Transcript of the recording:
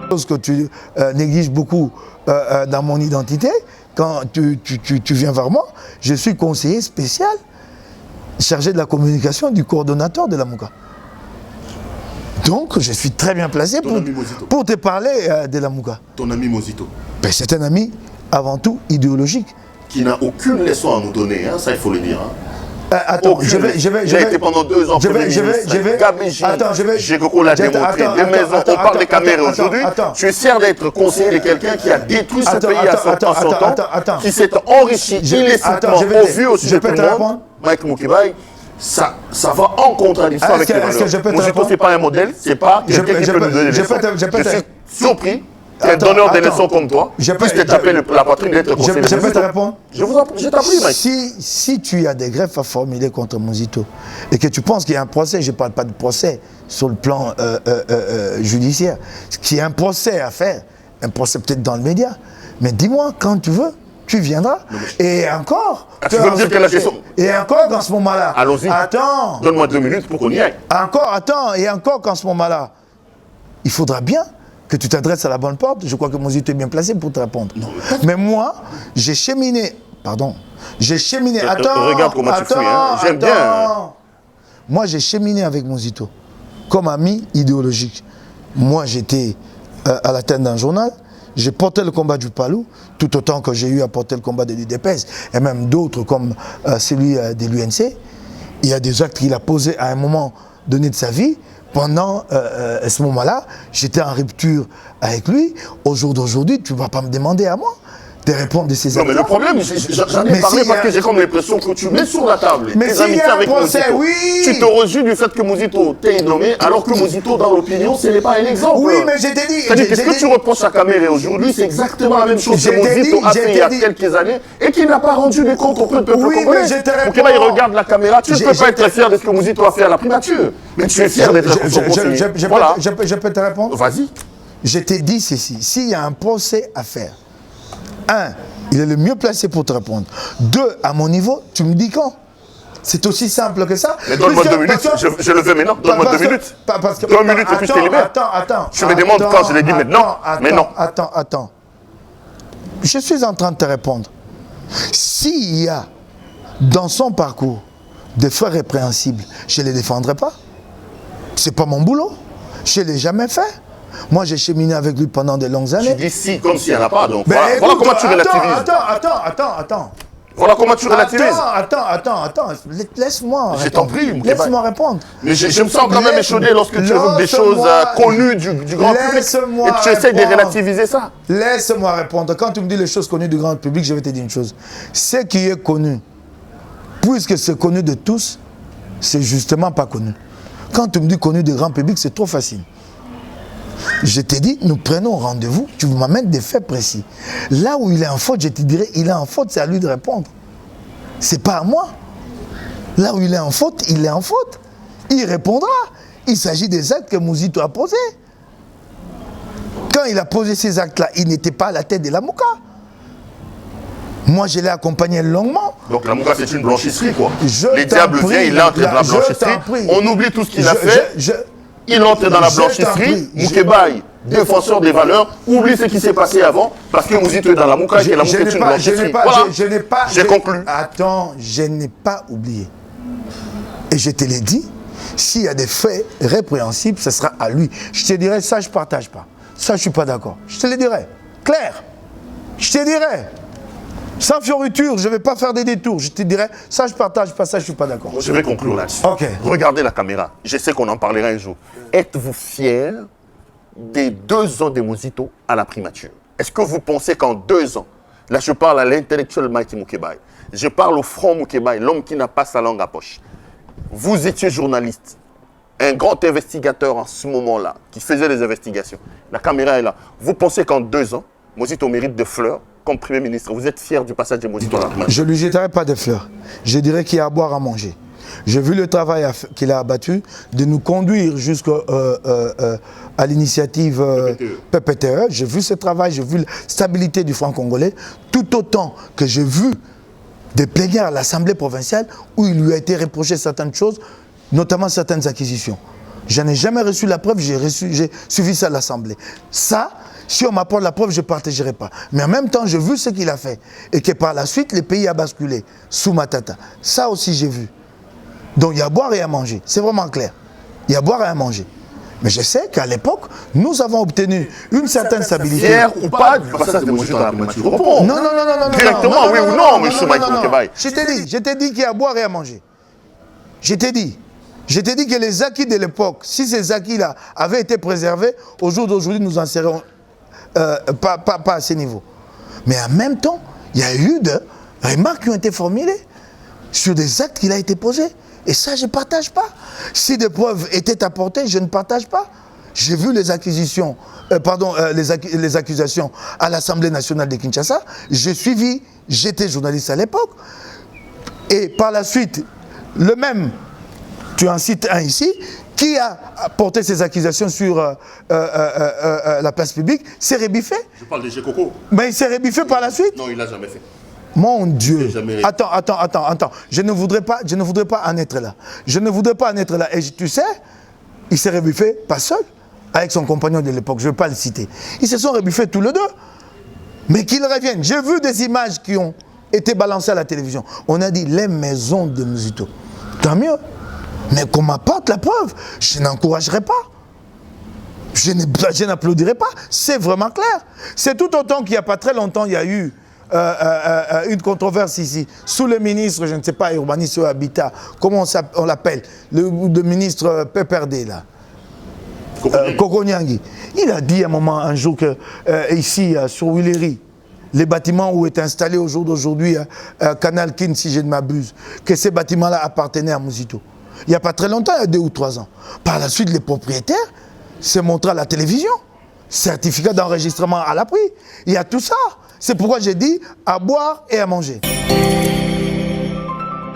Chose que tu négliges beaucoup dans mon identité, quand tu viens vers moi, je suis conseiller spécial chargé de la communication du coordonnateur de la Mouka. Donc, je suis très bien placé pour te parler de la Mouka. Ton ami Mosito. Ben, c'est un ami avant tout idéologique. Qui n'a aucune leçon à nous donner, hein, ça il faut le dire. Hein. Attends, je vais. J'ai été pendant 2 ans Premier ministre. Gabéji, j'ai Coco l'a démontré. Des maisons, on parle des caméras aujourd'hui. Je suis fier d'être conseiller de quelqu'un qui a détruit ce pays à son temps, qui s'est enrichi illicitement au vu aussi de tout le monde. Mike Moukibaye, ça va en contradiction avec les valeurs. Mosito, ce n'est pas un modèle, c'est pas quelqu'un qui peut nous donner des leçons. Je suis surpris qu'un donneur des leçons comme toi puisse te taper la poitrine d'être conseiller. Je peux te répondre. Je t'en prie, Mike. Si tu as des greffes à formuler contre Mosito et que tu penses qu'il y a un procès, je ne parle pas de procès sur le plan judiciaire, qu'il y a un procès à faire, un procès peut-être dans le média, mais dis-moi quand tu veux. Tu viendras. Et encore. Tu veux me dire que la question. Et encore dans ce moment-là. Allons-y. Attends. Donne-moi 2 minutes pour qu'on y aille. Encore, attends. Et encore qu'en ce moment-là, il faudra bien que tu t'adresses à la bonne porte. Je crois que Mosito est bien placé pour te répondre. Non. Mais moi, j'ai cheminé. Pardon. J'ai cheminé. Attends. Regarde comment tu fouilles. Hein. J'aime bien. Hein. Moi, j'ai cheminé avec Mosito comme ami idéologique. Moi, j'étais à la tête d'un journal. J'ai porté le combat du Palou, tout autant que j'ai eu à porter le combat de l'UDPS, et même d'autres comme celui de l'UNC. Il y a des actes qu'il a posés à un moment donné de sa vie. Pendant ce moment-là, j'étais en rupture avec lui. Au jour d'aujourd'hui, tu ne vas pas me demander à moi de répondre de ces actes. Non, mais le problème, j'en ai parlé parce que j'ai comme l'impression que tu mets sur la table. Mais s'il y a un procès, oui. Tu te rejoues du fait que Mosito t'ait nommé, alors que Mosito, dans l'opinion, ce n'est pas un exemple. Oui, mais je t'ai dit. C'est-à-dire, qu'est-ce que tu reproches à Caméra aujourd'hui? C'est exactement la même chose que Mosito a fait il y a quelques années et qui n'a pas rendu les comptes auprès du peuple congolais. Oui, mais je te réponds. Donc là, il regarde la caméra. Tu ne peux pas être fier de ce que Mosito a fait à la primature. Mais tu es fier d'être son conseiller. Voilà. Je peux te répondre? Vas-y. Je t'ai dit ceci. S'il y a un procès à faire, 1, il est le mieux placé pour te répondre. 2, à mon niveau, tu me dis quand? C'est aussi simple que ça. Mais donne-moi 2 minutes, je le veux maintenant. Donne-moi 2 minutes. 2 minutes et puis je te libère. Attends. Je me demande quand je l'ai dit maintenant. Mais non. Attends. Je suis en train de te répondre. S'il y a dans son parcours des faits répréhensibles, je ne les défendrai pas. Ce n'est pas mon boulot. Je ne l'ai jamais fait. Moi, j'ai cheminé avec lui pendant de longues années. Tu dis si, comme s'il n'y en a pas. Donc, voilà comment tu relativises. Attends. Voilà comment tu relativises. Attends. Laisse-moi. Je t'en prie, laisse-moi répondre. Mais je me sens quand même échaudé lorsque tu évoques des choses connues du grand public. Et tu essaies de relativiser ça. Laisse-moi répondre. Quand tu me dis les choses connues du grand public, je vais te dire une chose. Ce qui est connu, puisque c'est connu de tous, c'est justement pas connu. Quand tu me dis connu du grand public, c'est trop facile. Je t'ai dit, nous prenons rendez-vous, tu m'amènes des faits précis. Là où il est en faute, je te dirais, il est en faute, c'est à lui de répondre. C'est pas à moi. Là où il est en faute, il est en faute. Il répondra. Il s'agit des actes que Mosito a posés. Quand il a posé ces actes-là, il n'était pas à la tête de la Mouka. Moi, je l'ai accompagné longuement. Donc la Mouka, c'est une blanchisserie, quoi. Les diables viennent, il entre dans la blanchisserie. On oublie tout ce qu'il a fait. Il entre dans la blanchisserie. Moukibaye, défenseur des valeurs, oublie ce qui s'est passé avant, parce que Mosito est dans la Mouka et la Mouka est une blanchisserie. Voilà, j'ai conclu. Attends, je n'ai pas oublié. Et je te l'ai dit, s'il y a des faits répréhensibles, ce sera à lui. Je te dirai, ça, je ne partage pas. Ça, je ne suis pas d'accord. Je te le dirai. Clair. Je te dirai. Sans fioriture, je ne vais pas faire des détours. Je te dirai, ça, je ne partage pas, ça, je ne suis pas d'accord. Je vais conclure là-dessus. Ok. Regardez la caméra. Je sais qu'on en parlera un jour. Êtes-vous fiers des 2 ans de Mosito à la primature? Est-ce que vous pensez qu'en 2 ans, là je parle à l'intellectuel Mike Moukibaye, je parle au front Moukibaye, l'homme qui n'a pas sa langue à poche. Vous étiez journaliste, un grand investigateur en ce moment-là, qui faisait des investigations. La caméra est là. Vous pensez qu'en 2 ans, Mosito mérite de fleurs comme Premier ministre? Vous êtes fier du passage de Mosito à la primature? Je ne lui jetterai pas de fleurs. Je dirais qu'il y a à boire, à manger. J'ai vu le travail qu'il a abattu de nous conduire jusqu'à l'initiative PPTE. J'ai vu ce travail, j'ai vu la stabilité du franc congolais, tout autant que j'ai vu des plénières à l'Assemblée provinciale où il lui a été reproché certaines choses, notamment certaines acquisitions. Je n'ai jamais reçu la preuve, j'ai suivi ça à l'Assemblée. Ça, si on m'apporte la preuve, je ne partagerai pas. Mais en même temps, j'ai vu ce qu'il a fait. Et que par la suite, le pays a basculé sous Matata. Ça aussi, j'ai vu. Donc, il y a à boire et à manger. C'est vraiment clair. Il y a à boire et à manger. Mais je sais qu'à l'époque, nous avons obtenu une certaine stabilité. Fier ou pas du passage de Moïse dans la primature? Non, non, non, non, non. Directement, non, oui non, ou non, non, monsieur Mike Moukebaye? Je t'ai dit qu'il y a à boire et à manger. Je t'ai dit. Je t'ai dit que les acquis de l'époque, si ces acquis-là avaient été préservés, au jour d'aujourd'hui, nous en serions pas à ce niveau. Mais en même temps, il y a eu des remarques qui ont été formulées sur des actes qu'il a été posés. Et ça, je ne partage pas. Si des preuves étaient apportées, je ne partage pas. J'ai vu les acquisitions, les accusations à l'Assemblée nationale de Kinshasa. J'ai suivi, j'étais journaliste à l'époque. Et par la suite, le même, tu en cites un ici, qui a porté ces accusations sur la place publique, c'est Rébiffé. Je parle de Gécoco. Mais il s'est Rébiffé par la suite. Non, il ne l'a jamais fait. Mon Dieu. Jamais... Attends. Je ne voudrais pas en être là. Je ne voudrais pas en être là. Et tu sais, il s'est Rébiffé pas seul, avec son compagnon de l'époque. Je ne vais pas le citer. Ils se sont Rébiffés tous les deux. Mais qu'ils reviennent. J'ai vu des images qui ont été balancées à la télévision. On a dit les maisons de Muzito. Tant mieux. Mais qu'on m'apporte la preuve, je n'encouragerai pas. Je n'applaudirai pas. C'est vraiment clair. C'est tout autant qu'il n'y a pas très longtemps, il y a eu une controverse ici, sous le ministre, je ne sais pas, urbanisme ou habitat, comment on l'appelle, le ministre PPRD là, Kokonyangui. Il a dit à un moment, un jour, que ici, sur Willery, les bâtiments où est installé au jour d'aujourd'hui Canal Kin, si je ne m'abuse, que ces bâtiments-là appartenaient à Muzito. Il n'y a pas très longtemps, il y a 2 ou 3 ans. Par la suite, les propriétaires s'est montré à la télévision. Certificat d'enregistrement à l'appui. Il y a tout ça. C'est pourquoi j'ai dit à boire et à manger.